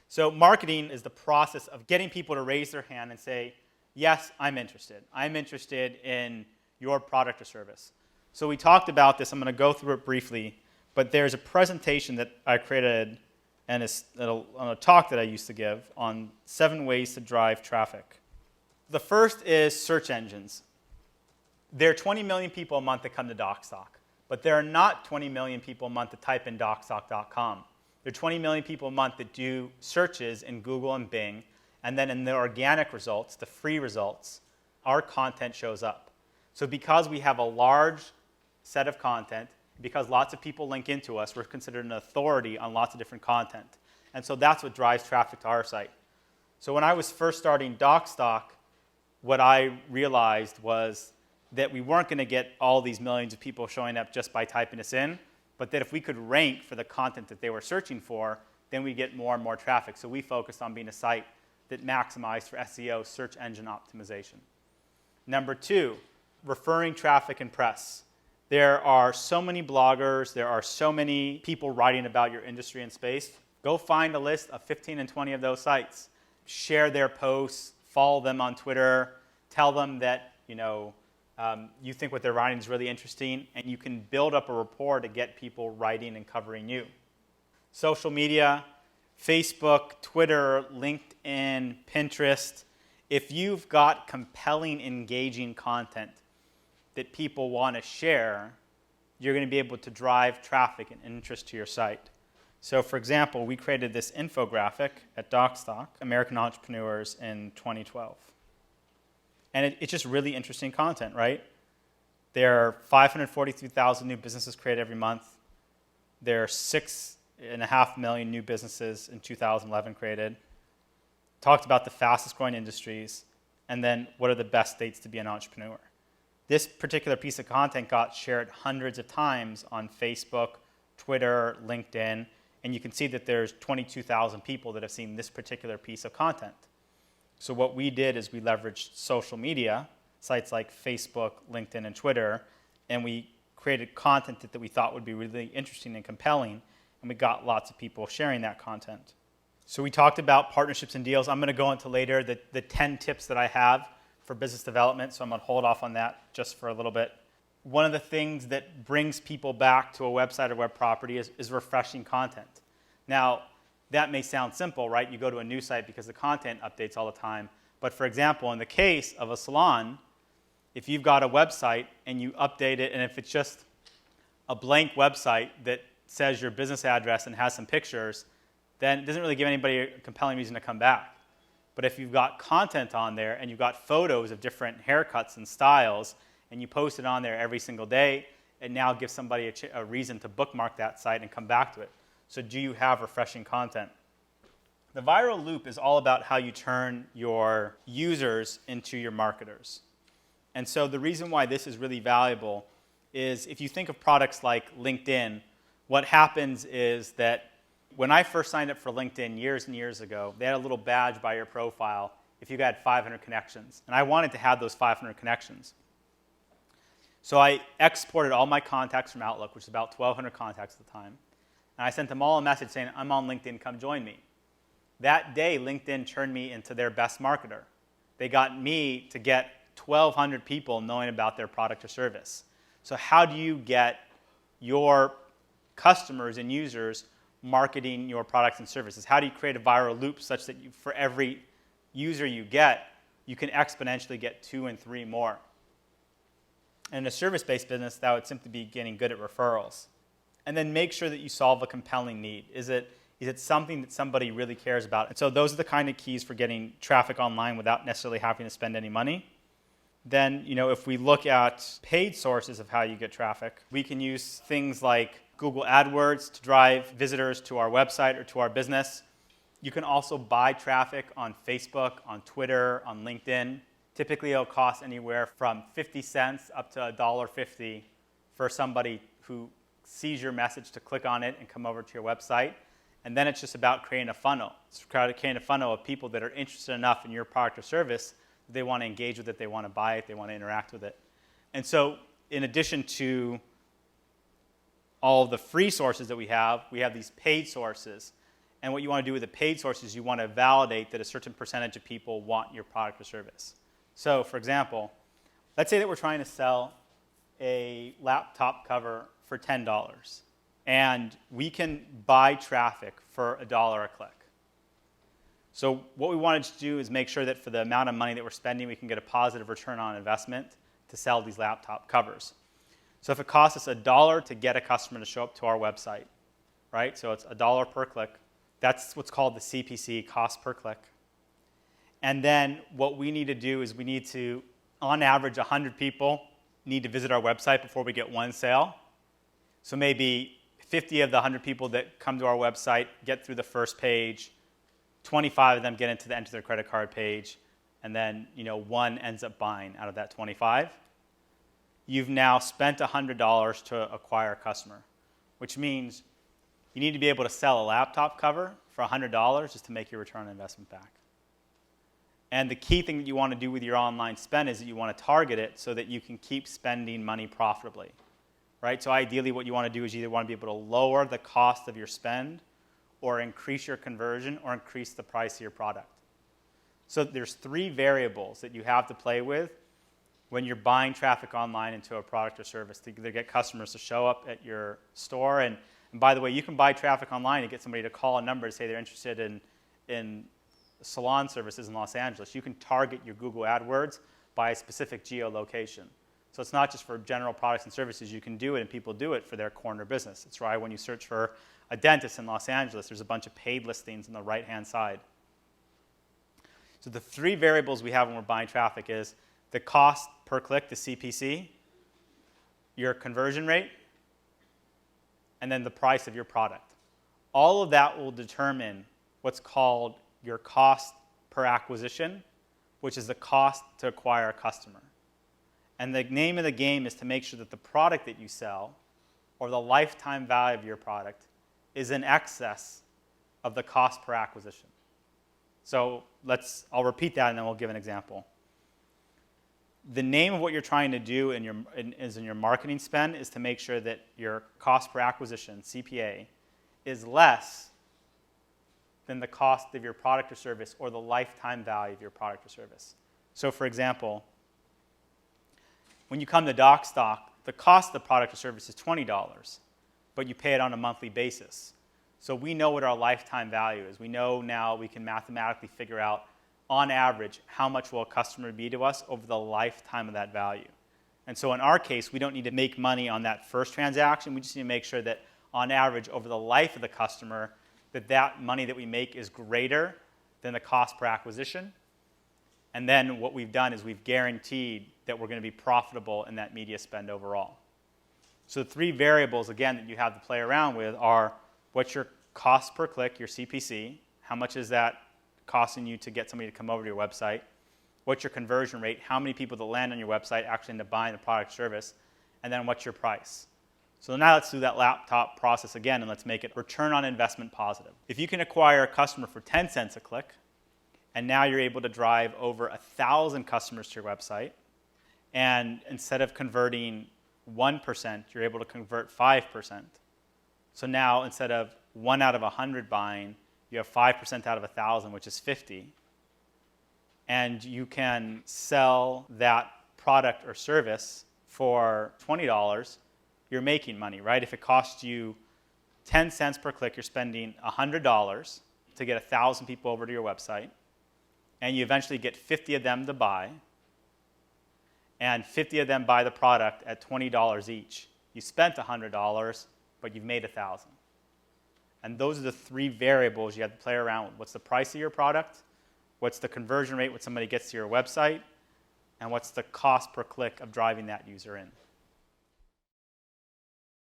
So marketing is the process of getting people to raise their hand and say, yes, I'm interested. I'm interested in your product or service. So we talked about this. I'm going to go through it briefly. But there's a presentation that I created and on a talk that I used to give on 7 ways to drive traffic. The first is search engines. There are 20 million people a month that come to Docstoc, but there are not 20 million people a month that type in docstoc.com. There are 20 million people a month that do searches in Google and Bing, and then in the organic results, the free results, our content shows up. So because we have a large set of content, because lots of people link into us, we're considered an authority on lots of different content. And so that's what drives traffic to our site. So when I was first starting Docstoc, what I realized was that we weren't going to get all these millions of people showing up just by typing us in, but that if we could rank for the content that they were searching for, then we'd get more and more traffic. So we focused on being a site that maximized for SEO, search engine optimization. Number 2, referring traffic and press. There are so many bloggers, there are so many people writing about your industry and space. Go find a list of 15 and 20 of those sites. Share their posts, follow them on Twitter, tell them that you think what they're writing is really interesting, and you can build up a rapport to get people writing and covering you. Social media, Facebook, Twitter, LinkedIn, Pinterest. If you've got compelling, engaging content that people want to share, you're going to be able to drive traffic and interest to your site. So for example, we created this infographic at Docstoc, American Entrepreneurs, in 2012. And it's just really interesting content, right? There are 543,000 new businesses created every month. There are 6.5 million new businesses in 2011 created. Talked about the fastest growing industries, and then what are the best states to be an entrepreneur. This particular piece of content got shared hundreds of times on Facebook, Twitter, LinkedIn, and you can see that there's 22,000 people that have seen this particular piece of content. So what we did is we leveraged social media, sites like Facebook, LinkedIn, and Twitter, and we created content that we thought would be really interesting and compelling, and we got lots of people sharing that content. So we talked about partnerships and deals. I'm going to go into later the 10 tips that I have for business development, so I'm going to hold off on that just for a little bit. One of the things that brings people back to a website or web property is refreshing content. Now, that may sound simple, right? You go to a new site because the content updates all the time. But for example, in the case of a salon, if you've got a website and you update it, and if it's just a blank website that says your business address and has some pictures, then it doesn't really give anybody a compelling reason to come back. But if you've got content on there and you've got photos of different haircuts and styles, and you post it on there every single day, it now gives somebody a reason to bookmark that site and come back to it. So do you have refreshing content? The viral loop is all about how you turn your users into your marketers. And so the reason why this is really valuable is if you think of products like LinkedIn, what happens is that when I first signed up for LinkedIn years and years ago, they had a little badge by your profile if you had 500 connections. And I wanted to have those 500 connections. So I exported all my contacts from Outlook, which is about 1,200 contacts at the time. And I sent them all a message saying, I'm on LinkedIn, come join me. That day, LinkedIn turned me into their best marketer. They got me to get 1,200 people knowing about their product or service. So how do you get your customers and users marketing your products and services? How do you create a viral loop such that for every user you get, you can exponentially get 2 and 3 more? And in a service-based business, that would simply be getting good at referrals. And then make sure that you solve a compelling need. Is it something that somebody really cares about? And so those are the kind of keys for getting traffic online without necessarily having to spend any money. Then, if we look at paid sources of how you get traffic, we can use things like Google AdWords to drive visitors to our website or to our business. You can also buy traffic on Facebook, on Twitter, on LinkedIn. Typically, it'll cost anywhere from 50 cents up to $1.50 for somebody who sees your message to click on it and come over to your website. And then it's just about creating a funnel. It's creating a funnel of people that are interested enough in your product or service that they want to engage with it, they want to buy it, they want to interact with it. And so in addition to all of the free sources that we have these paid sources. And what you want to do with the paid source is you want to validate that a certain percentage of people want your product or service. So, for example, let's say that we're trying to sell a laptop cover for $10, and we can buy traffic for $1 a click. So what we wanted to do is make sure that for the amount of money that we're spending, we can get a positive return on investment to sell these laptop covers. So if it costs us $1 to get a customer to show up to our website, right? So it's $1 per click. That's what's called the CPC, cost per click. And then what we need to do is we need to, on average, 100 people need to visit our website before we get one sale. So maybe 50 of the 100 people that come to our website get through the first page, 25 of them get into the enter their credit card page, and then one ends up buying out of that 25. You've now spent $100 to acquire a customer, which means you need to be able to sell a laptop cover for $100 just to make your return on investment back. And the key thing that you want to do with your online spend is that you want to target it so that you can keep spending money profitably, right? So ideally what you want to do is you either want to be able to lower the cost of your spend or increase your conversion or increase the price of your product. So there's 3 variables that you have to play with when you're buying traffic online into a product or service to either get customers to show up at your store. And by the way, you can buy traffic online and get somebody to call a number to say they're interested in salon services in Los Angeles. You can target your Google AdWords by a specific geolocation. So it's not just for general products and services. You can do it, and people do it for their corner business. It's why when you search for a dentist in Los Angeles, there's a bunch of paid listings on the right-hand side. So the 3 variables we have when we're buying traffic is the cost per click, the CPC, your conversion rate, and then the price of your product. All of that will determine what's called your cost per acquisition, which is the cost to acquire a customer. And the name of the game is to make sure that the product that you sell or the lifetime value of your product is in excess of the cost per acquisition. So I'll repeat that and then we'll give an example. The name of what you're trying to do in your marketing spend is to make sure that your cost per acquisition, CPA, is less than the cost of your product or service or the lifetime value of your product or service. So for example, when you come to Docstoc, the cost of the product or service is $20, but you pay it on a monthly basis. So we know what our lifetime value is. We know now we can mathematically figure out, on average, how much will a customer be to us over the lifetime of that value. And so in our case, we don't need to make money on that first transaction. We just need to make sure that, on average, over the life of the customer, that money that we make is greater than the cost per acquisition. And then what we've done is we've guaranteed that we're going to be profitable in that media spend overall. So the 3 variables, again, that you have to play around with are what's your cost per click, your CPC, how much is that costing you to get somebody to come over to your website, what's your conversion rate, how many people that land on your website actually end up buying the product or service, and then what's your price. So now let's do that laptop process again, and let's make it return on investment positive. If you can acquire a customer for 10 cents a click, and now you're able to drive over 1,000 customers to your website, and instead of converting 1%, you're able to convert 5%. So now instead of 1 out of 100 buying, you have 5% out of 1,000, which is 50. And you can sell that product or service for $20, you're making money, right? If it costs you 10 cents per click, you're spending $100 to get 1,000 people over to your website, and you eventually get 50 of them to buy, and 50 of them buy the product at $20 each. You spent $100, but you've made 1,000. And those are the 3 variables you have to play around with. What's the price of your product? What's the conversion rate when somebody gets to your website? And what's the cost per click of driving that user in?